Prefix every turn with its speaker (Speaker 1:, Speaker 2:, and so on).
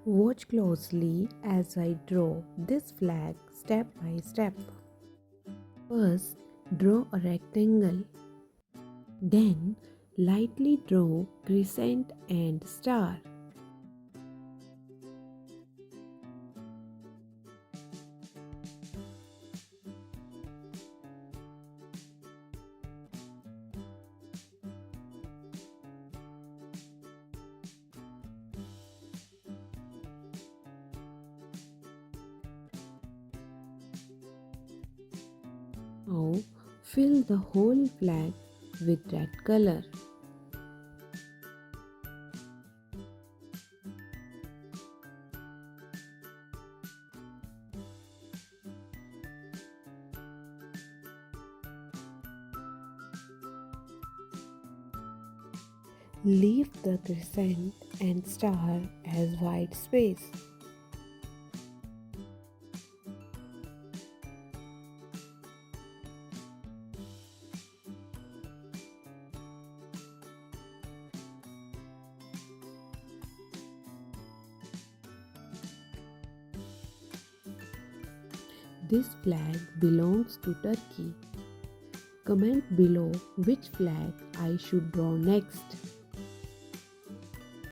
Speaker 1: Watch closely as I draw this flag step by step. First, draw a rectangle. Then, lightly draw crescent and star. Now, fill the whole flag with red color. Leave the crescent and star as white space. This flag belongs to Turkey. Comment below which flag I should draw next.